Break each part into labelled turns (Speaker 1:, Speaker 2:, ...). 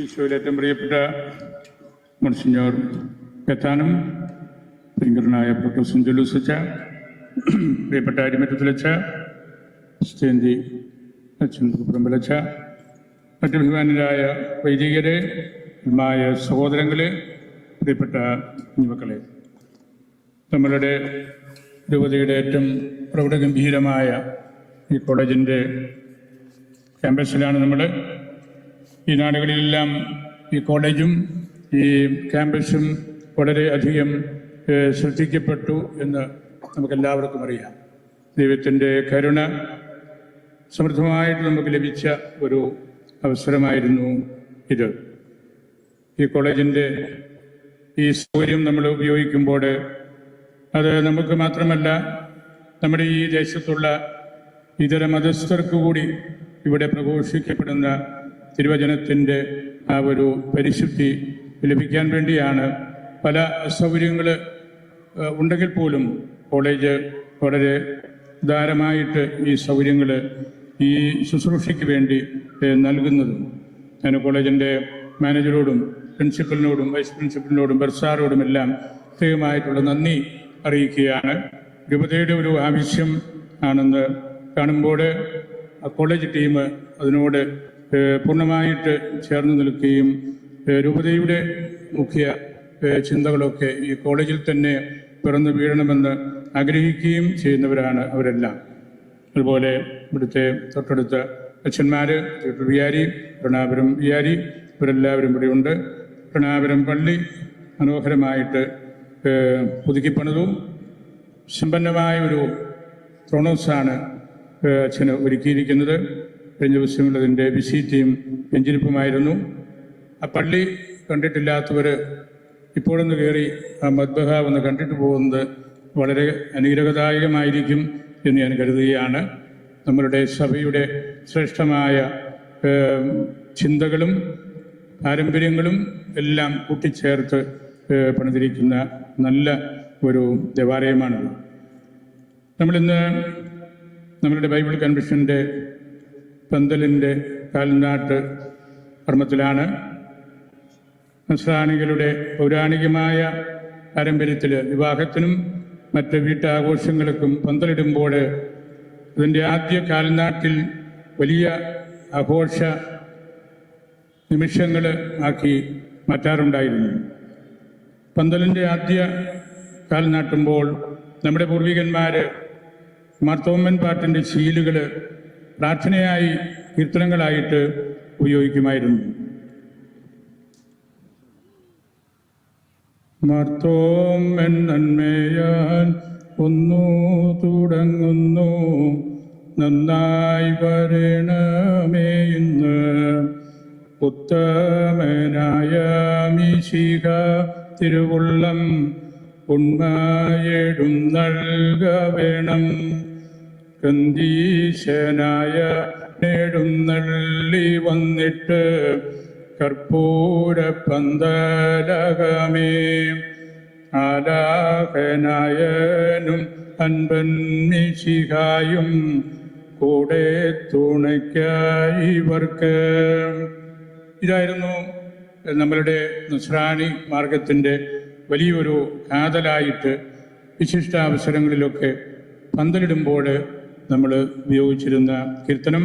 Speaker 1: ഈശോയിൽ ഏറ്റവും പ്രിയപ്പെട്ട മോൺസിഞ്ഞോർ പെത്താനും, ഭയങ്കരനായ പ്രൊഫസർ സെഞ്ചുലൂസച്ച, പ്രിയപ്പെട്ട അരിമറ്റത്തിലച്ച, സ്റ്റേന്തി അച്ഛൻ പുറമ്പലച്ച, മറ്റു ബഹുമാന്യരായ വൈദികരെ, സഹോദരങ്ങളെ, പ്രിയപ്പെട്ട കുഞ്ഞുമക്കളെ, നമ്മളുടെ രൂപതയുടെ ഏറ്റവും പ്രൗഢഗംഭീരമായ ഈ കോളേജിൻ്റെ ക്യാമ്പസിലാണ് നമ്മൾ. ഈ നാടുകളിലെല്ലാം ഈ കോളേജും ഈ ക്യാമ്പസും വളരെ അധികം ശ്രദ്ധിക്കപ്പെട്ടു എന്ന് നമുക്കെല്ലാവർക്കും അറിയാം. ദൈവത്തിൻ്റെ കരുണ സമൃദ്ധമായിട്ട് നമുക്ക് ലഭിച്ച ഒരു അവസരമായിരുന്നു ഇത്. ഈ കോളേജിൻ്റെ ഈ സൗകര്യം നമ്മൾ ഉപയോഗിക്കുമ്പോൾ അത് നമുക്ക് മാത്രമല്ല, നമ്മുടെ ഈ ദേശത്തുള്ള ഇതര മതസ്ഥർക്ക് കൂടി ഇവിടെ പ്രഘോഷിക്കപ്പെടുന്ന തിരുവചനത്തിൻ്റെ ആ ഒരു പരിശുദ്ധി ലഭിക്കാൻ വേണ്ടിയാണ്. പല അസൗകര്യങ്ങൾ ഉണ്ടെങ്കിൽ പോലും കോളേജ് വളരെ ഉദാരമായിട്ട് ഈ സൗകര്യങ്ങൾ ഈ ശുശ്രൂഷയ്ക്ക് വേണ്ടി നൽകുന്നതും. ഞാൻ കോളേജിൻ്റെ മാനേജരോടും പ്രിൻസിപ്പലിനോടും വൈസ് പ്രിൻസിപ്പലിനോടും ബർസാറോടും എല്ലാം പ്രത്യേകമായിട്ടുള്ള നന്ദി അറിയിക്കുകയാണ്. രൂപതയുടെ ഒരു ആവശ്യം ആണെന്ന് കാണുമ്പോൾ ആ കോളേജ് ടീം അതിനോട് പൂർണ്ണമായിട്ട് ചേർന്ന് നിൽക്കുകയും രൂപതയുടെ മുഖ്യ ചിന്തകളൊക്കെ ഈ കോളേജിൽ തന്നെ പിറന്നു വീഴണമെന്ന് ആഗ്രഹിക്കുകയും ചെയ്യുന്നവരാണ് അവരെല്ലാം. അതുപോലെ ഇവിടുത്തെ തൊട്ടടുത്ത അച്ഛന്മാർ, വികാരി, പ്രണാപുരം വികാരി, ഇവരെല്ലാവരും ഇവിടെയുണ്ട്. പ്രണാപുരം പള്ളി മനോഹരമായിട്ട് പുതുക്കിപ്പണിതു. സമ്പന്നമായ ഒരു ത്രോണോസാണ് അച്ഛന് ഒരുക്കിയിരിക്കുന്നത്. കഴിഞ്ഞ ദിവസങ്ങളിൽ അതിൻ്റെ വിസിറ്റിയും വെഞ്ചരിപ്പുമായിരുന്നു. ആ പള്ളി കണ്ടിട്ടില്ലാത്തവർ ഇപ്പോഴൊന്ന് കയറി ആ മദ്ബഹ ഒന്ന് കണ്ടിട്ട് പോകുന്നത് വളരെ അനുഗ്രഹദായകമായിരിക്കും എന്ന് ഞാൻ കരുതുകയാണ്. നമ്മളുടെ സഭയുടെ ശ്രേഷ്ഠമായ ചിന്തകളും പാരമ്പര്യങ്ങളും എല്ലാം കൂട്ടിച്ചേർത്ത് പണിതിരിക്കുന്ന നല്ല ഒരു ദേവാലയമാണ്. നമ്മളിന്ന് നമ്മളുടെ ബൈബിൾ കൺവെൻഷൻ്റെ പന്തലിൻ്റെ കാൽനാട്ട് കർമ്മത്തിലാണ്. നസ്രാണികളുടെ പൗരാണികമായ പാരമ്പര്യത്തിൽ വിവാഹത്തിനും മറ്റ് വീട്ടാഘോഷങ്ങൾക്കും പന്തലിടുമ്പോൾ അതിൻ്റെ ആദ്യ കാൽനാട്ടിൽ വലിയ ആഘോഷ നിമിഷങ്ങൾ ആക്കി മാറ്റാറുണ്ടായിരുന്നു. പന്തലിൻ്റെ ആദ്യ കാൽനാട്ടുമ്പോൾ നമ്മുടെ പൂർവികന്മാർ മാർത്തോമ്മൻ പാട്ടിൻ്റെ ശീലുകൾ പ്രാർത്ഥനയായി, കീർത്തനങ്ങളായിട്ട് ഉപയോഗിക്കുമായിരുന്നു. മാർത്തോമ്മൻ നന്മയാൽ ഒന്നു തുടങ്ങുന്നു, നന്നായി വരണമേ ഇന്ന് ഉത്തമനായ മിശിഹ തിരുവുള്ളം ഉണ്മയെടും നൽക വേണം. കന്തീശനായ നെടുന്നള്ളി വന്നിട്ട് കർപ്പൂര പന്തലകമേ ആലാഹനായനും അൻപൻ മിശിഹായും കൂടെ തുണയ്ക്കായി ഇവർക്ക്. ഇതായിരുന്നു നമ്മളുടെ നസ്രാണി മാർഗത്തിൻ്റെ വലിയൊരു കാതലായിട്ട് വിശിഷ്ടാവസരങ്ങളിലൊക്കെ പന്തലിടുമ്പോൾ നമ്മൾ ഉപയോഗിച്ചിരുന്ന കീർത്തനം.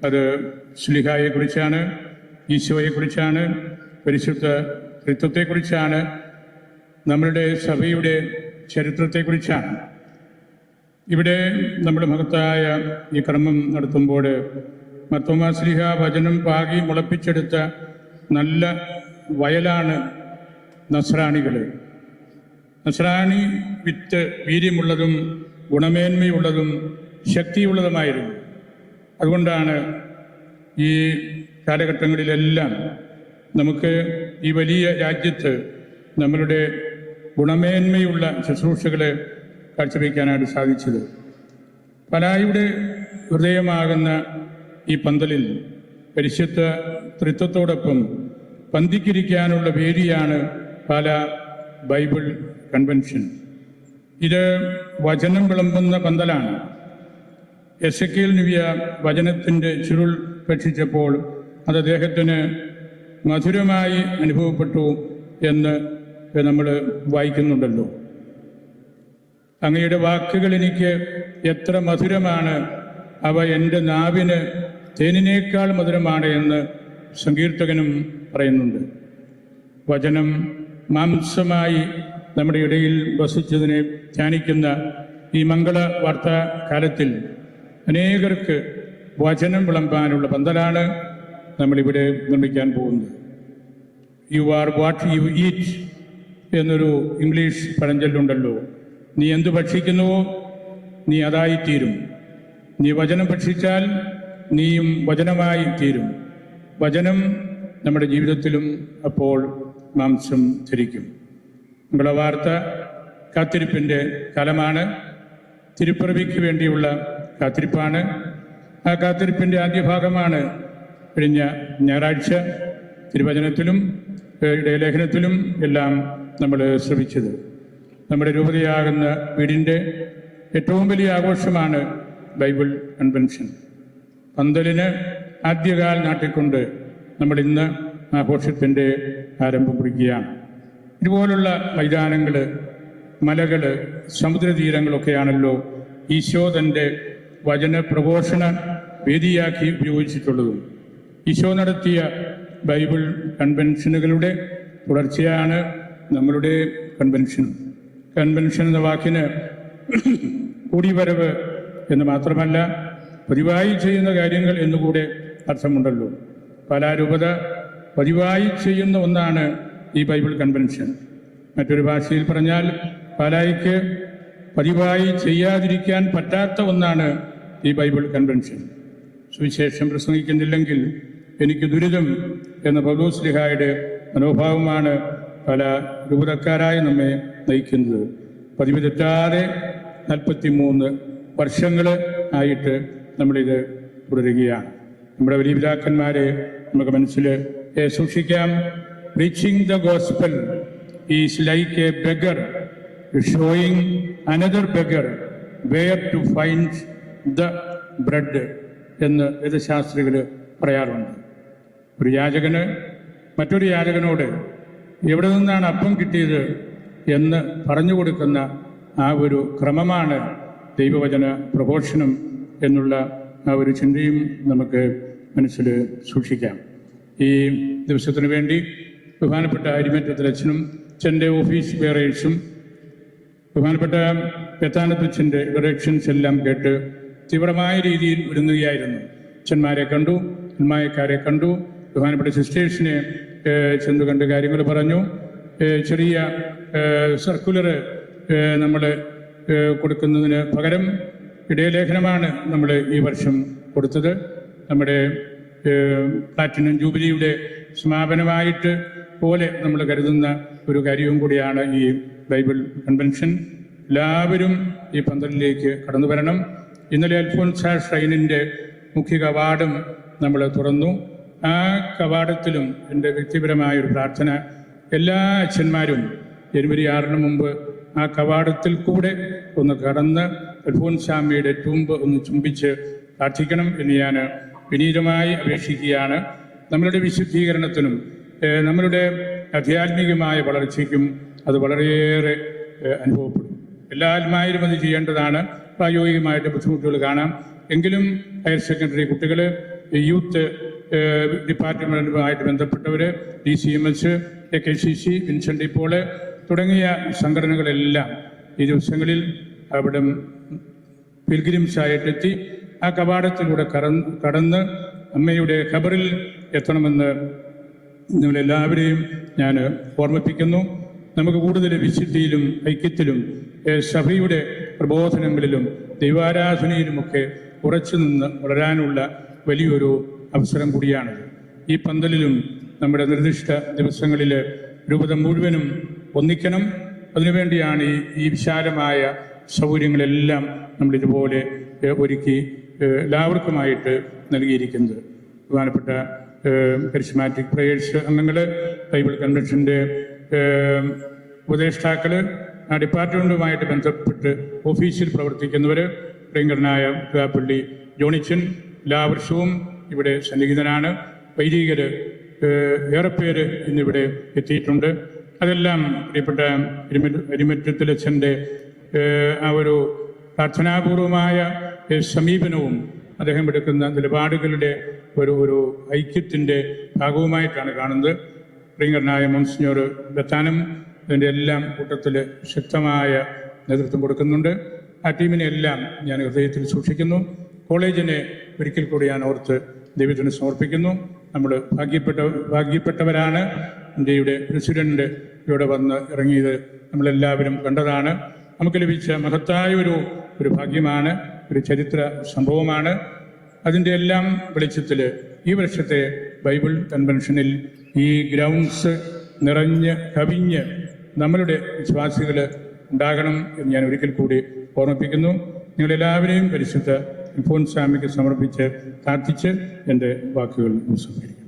Speaker 1: അത് ശ്ലീഹായെക്കുറിച്ചാണ്, ഈശോയെക്കുറിച്ചാണ്, പരിശുദ്ധ ത്രിത്വത്തെക്കുറിച്ചാണ്, നമ്മളുടെ സഭയുടെ ചരിത്രത്തെക്കുറിച്ചാണ്. ഇവിടെ നമ്മൾ മഹത്തായ ഈ കർമ്മം നടത്തുമ്പോൾ മാർത്തോമാ ശ്ലീഹ വചനം പാകി മുളപ്പിച്ചെടുത്ത നല്ല വയലാണ് നസ്രാണികൾ. നസ്രാണി വിത്ത് വീര്യമുള്ളതും ഗുണമേന്മയുള്ളതും ശക്തിയുള്ളതുമായിരുന്നു. അതുകൊണ്ടാണ് ഈ കാലഘട്ടങ്ങളിലെല്ലാം നമുക്ക് ഈ വലിയ രാജ്യത്ത് നമ്മളുടെ ഗുണമേന്മയുള്ള ശുശ്രൂഷകൾ കാഴ്ചവെക്കാനായിട്ട് സാധിച്ചത്. പലായുടെ ഹൃദയമാകുന്ന ഈ പന്തലിൽ പരിശുദ്ധ ത്രിത്വത്തോടൊപ്പം പന്തിക്കിരിക്കാനുള്ള വേദിയാണ് പാലാ ബൈബിൾ കൺവെൻഷൻ. ഇത് വചനം വിളമ്പുന്ന പന്തലാണ്. എസെക്കിയേൽ നബി വചനത്തിൻ്റെ ചുരുൾ ഭക്ഷിച്ചപ്പോൾ അത് അദ്ദേഹത്തിന് മധുരമായി അനുഭവപ്പെട്ടു എന്ന് നമ്മൾ വായിക്കുന്നുണ്ടല്ലോ. അങ്ങയുടെ വാക്കുകൾ എനിക്ക് എത്ര മധുരമാണ്, അവ എൻ്റെ നാവിന് തേനിനേക്കാൾ മധുരമാണ് എന്ന് സങ്കീർത്തകനും പറയുന്നുണ്ട്. വചനം മാംസമായി നമ്മുടെ ഇടയിൽ വസിച്ചതിനെ ധ്യാനിക്കുന്ന ഈ മംഗള വാർത്താ കാലത്തിൽ അനേകർക്ക് വചനം വിളമ്പാനുള്ള പന്തലാണ് നമ്മളിവിടെ നിർമ്മിക്കാൻ പോകുന്നത്. You are what you eat എന്നൊരു ഇംഗ്ലീഷ് പഴഞ്ചൊല്ലുണ്ടല്ലോ. നീ എന്തു ഭക്ഷിക്കുന്നുവോ നീ അതായിത്തീരും. നീ വചനം ഭക്ഷിച്ചാൽ നീയും വചനമായി തീരും. വചനം നമ്മുടെ ജീവിതത്തിലും അപ്പോൾ മാംസം ധരിക്കും. മംഗളവാർത്ത കാത്തിരിപ്പിൻ്റെ കാലമാണ്. തിരുപ്പിറവിക്ക് വേണ്ടിയുള്ള കാത്തിരിപ്പാണ്. ആ കാത്തിരിപ്പിൻ്റെ ആദ്യ ഭാഗമാണ് കഴിഞ്ഞ ഞായറാഴ്ച തിരുവചനത്തിലും ലേഖനത്തിലും എല്ലാം നമ്മൾ ശ്രമിച്ചത്. നമ്മുടെ രൂപതയാകുന്ന വീടിൻ്റെ ഏറ്റവും വലിയ ആഘോഷമാണ് ബൈബിൾ കൺവെൻഷൻ. പന്തലിന് ആദ്യകാൽ നാട്ടിക്കൊണ്ട് നമ്മൾ ഇന്ന് ആഘോഷത്തിൻ്റെ ആരംഭം കുറിക്കുകയാണ്. ഇതുപോലുള്ള മൈതാനങ്ങൾ, മലകൾ, സമുദ്രതീരങ്ങളൊക്കെയാണല്ലോ ഈശോ തൻ്റെ വചന പ്രഘോഷണ വേദിയാക്കി ഉപയോഗിച്ചിട്ടുള്ളതും. ഈശോ നടത്തിയ ബൈബിൾ കൺവെൻഷനുകളുടെ തുടർച്ചയാണ് നമ്മളുടെ കൺവെൻഷൻ. കൺവെൻഷൻ എന്ന വാക്കിന് കൂടിവരവ് എന്ന് മാത്രമല്ല, പതിവായി ചെയ്യുന്ന കാര്യങ്ങൾ എന്നുകൂടെ അർത്ഥമുണ്ടല്ലോ. പാലാരൂപത പതിവായി ചെയ്യുന്ന ഒന്നാണ് ഈ ബൈബിൾ കൺവെൻഷൻ. മറ്റൊരു ഭാഷയിൽ പറഞ്ഞാൽ പാലായിക്ക് പതിവായി ചെയ്യാതിരിക്കാൻ പറ്റാത്ത ഒന്നാണ് ഈ ബൈബിൾ കൺവെൻഷൻ. സുവിശേഷം പ്രസംഗിക്കുന്നില്ലെങ്കിൽ എനിക്ക് ദുരിതം എന്ന പൗലോസ്ലീഹായുടെ മനോഭാവമാണ് പല രൂപതക്കാരായി നമ്മെ നയിക്കുന്നത്. പതിവ് തെറ്റാതെ 43 വർഷങ്ങൾ ആയിട്ട് നമ്മളിത് തുടരുകയാണ്. നമ്മുടെ വലിയ പിതാക്കന്മാരെ നമുക്ക് മനസ്സിൽ സൂക്ഷിക്കാം. Preaching the gospel is like a beggar showing another beggar where to find the bread എന്ന് വേദശാസ്ത്രികൾ പറയാറുണ്ട്. ഒരു യാചകന് മറ്റൊരു യാചകനോട് എവിടെ നിന്നാണ് അപ്പം കിട്ടിയത് എന്ന് പറഞ്ഞു കൊടുക്കുന്ന ആ ഒരു ക്രമമാണ് ദൈവവചന പ്രഘോഷണം എന്നുള്ള ആ ഒരു ചിന്തയും നമുക്ക് മനസ്സിൽ സൂക്ഷിക്കാം. ഈ ദിവസത്തിനു വേണ്ടി ബഹുമാനപ്പെട്ട അരിമറ്റത്തിലച്ഛനും അച്ഛൻ്റെ ഓഫീസ് ബെയറേഴ്സും ബഹുമാനപ്പെട്ട പെത്താനത്തച്ഛൻ്റെ ഡയറക്ഷൻസ് എല്ലാം കേട്ട് തീവ്രമായ രീതിയിൽ ഒരുങ്ങുകയായിരുന്നു. അച്ഛന്മാരെ കണ്ടു, ഉന്മായക്കാരെ കണ്ടു, ബഹുമാനപ്പെട്ട സിസ്റ്റേഴ്സിനെ ചെന്ന് കണ്ട് കാര്യങ്ങൾ പറഞ്ഞു. ചെറിയ സർക്കുലർ നമ്മൾ കൊടുക്കുന്നതിന് പകരം ഇടയലേഖനമാണ് നമ്മൾ ഈ വർഷം കൊടുത്തത്. നമ്മുടെ പ്ലാറ്റിനം ജൂബിലിയുടെ സമാപനമായിട്ട് പോലെ നമ്മൾ കരുതുന്ന ഒരു കാര്യവും കൂടിയാണ് ഈ ബൈബിൾ കൺവെൻഷൻ. എല്ലാവരും ഈ പന്തലിലേക്ക് കടന്നു വരണം. ഇന്നലെ അൽഫോൻസ ഷ്രൈനിൻ്റെ മുഖ്യ കവാടം നമ്മൾ തുറന്നു. ആ കവാടത്തിലും എൻ്റെ വ്യക്തിപരമായൊരു പ്രാർത്ഥന, എല്ലാ അച്ഛന്മാരും ജനുവരി 6 മുമ്പ് ആ കവാടത്തിൽ കൂടെ ഒന്ന് കടന്ന് അൽഫോൻസാമ്മയുടെ ടൂമ്പ് ഒന്ന് ചുംബിച്ച് പ്രാർത്ഥിക്കണം എന്ന് ഞാൻ വിനീതമായി അപേക്ഷിക്കുകയാണ്. നമ്മളുടെ വിശുദ്ധീകരണത്തിനും നമ്മളുടെ ആധ്യാത്മികമായ വളർച്ചയ്ക്കും അത് വളരെയേറെ അനുഭവപ്പെടും. എല്ലാ ആത്മാരും അത് ചെയ്യേണ്ടതാണ്. പ്രായോഗികമായിട്ട് ബുദ്ധിമുട്ടുകൾ കാണാം. എങ്കിലും ഹയർ സെക്കൻഡറി കുട്ടികൾ, യൂത്ത് ഡിപ്പാർട്ട്മെൻറ്റുമായിട്ട് ബന്ധപ്പെട്ടവർ, DCMS, KCC, വിൻസെൻ്റ് ഇപ്പോൾ തുടങ്ങിയ സംഘടനകളെല്ലാം ഈ ദിവസങ്ങളിൽ അവിടെ പിൽഗ്രിംസായിട്ടെത്തി ആ കവാടത്തിലൂടെ കടന്ന് അമ്മയുടെ ഖബറിൽ എത്തണമെന്ന് നിങ്ങളെല്ലാവരെയും ഞാൻ ഓർമ്മിപ്പിക്കുന്നു. നമുക്ക് കൂടുതൽ വിശുദ്ധിയിലും ഐക്യത്തിലും സഭയുടെ പ്രബോധനങ്ങളിലും ദൈവാരാധനയിലുമൊക്കെ ഉറച്ചു നിന്ന് വളരാനുള്ള വലിയൊരു അവസരം കൂടിയാണ്. ഈ പന്തലിലും നമ്മുടെ നിർദ്ദിഷ്ട ദിവസങ്ങളിൽ രൂപത മുഴുവനും ഒന്നിക്കണം. അതിനുവേണ്ടിയാണ് ഈ വിശാലമായ സൗകര്യങ്ങളെല്ലാം നമ്മളിതുപോലെ ഒരുക്കി എല്ലാവർക്കുമായിട്ട് നൽകിയിരിക്കുന്നത്. പ്രധാനപ്പെട്ട കരിസ്മാറ്റിക് പ്രേയേഴ്സ് അംഗങ്ങൾ, ബൈബിൾ കൺവെൻഷൻ്റെ ഉപദേഷ്ടാക്കൾ, ആ ഡിപ്പാർട്ട്മെൻറ്റുമായിട്ട് ബന്ധപ്പെട്ട് ഓഫീസിൽ പ്രവർത്തിക്കുന്നവർ, പ്രിയങ്കരനായ പള്ളി ജോണിച്ചൻ എല്ലാ വർഷവും ഇവിടെ സന്നിഹിതനാണ്. വൈദികർ ഏറെ പേര് ഇന്നിവിടെ എത്തിയിട്ടുണ്ട്. അതെല്ലാം പ്രിയപ്പെട്ട എരിമറ്റത്തിലച്ഛൻ്റെ ആ ഒരു പ്രാർത്ഥനാപൂർവമായ സമീപനവും അദ്ദേഹം എടുക്കുന്ന നിലപാടുകളുടെ ഒരു ഐക്യത്തിൻ്റെ ഭാഗവുമായിട്ടാണ് കാണുന്നത്. പ്രിയങ്കരനായ മോൺസിഞ്ഞോർ ബത്താനം അതിൻ്റെ എല്ലാം കൂട്ടത്തിൽ ശക്തമായ നേതൃത്വം കൊടുക്കുന്നുണ്ട്. ആ ടീമിനെ എല്ലാം ഞാൻ ഹൃദയത്തിൽ സൂക്ഷിക്കുന്നു. കോളേജിനെ ഒരിക്കൽ കൂടി ഞാൻ ഓർത്ത് ദൈവത്തിന് സമർപ്പിക്കുന്നു. നമ്മൾ ഭാഗ്യപ്പെട്ടവരാണ്. ഇന്ത്യയുടെ പ്രസിഡന്റ് ഇവിടെ വന്ന് ഇറങ്ങിയത് നമ്മളെല്ലാവരും കണ്ടതാണ്. നമുക്ക് ലഭിച്ച മഹത്തായ ഒരു ഭാഗ്യമാണ്, ഒരു ചരിത്ര സംഭവമാണ്. അതിൻ്റെ എല്ലാം വെളിച്ചത്തിൽ ഈ വർഷത്തെ ബൈബിൾ കൺവെൻഷനിൽ ഈ ഗ്രൗണ്ട്സ് നിറഞ്ഞ് കവിഞ്ഞ് നമ്മളുടെ വിശ്വാസികൾ ഉണ്ടാകണം എന്ന് ഞാൻ ഒരിക്കൽ കൂടി ഓർമ്മിപ്പിക്കുന്നു. നിങ്ങളെല്ലാവരെയും പരിശുദ്ധ അൽഫോൻസാമ്മയ്ക്ക് സമർപ്പിച്ച് പ്രാർത്ഥിച്ച് എൻ്റെ വാക്കുകൾ ഉപസംഹരിക്കും.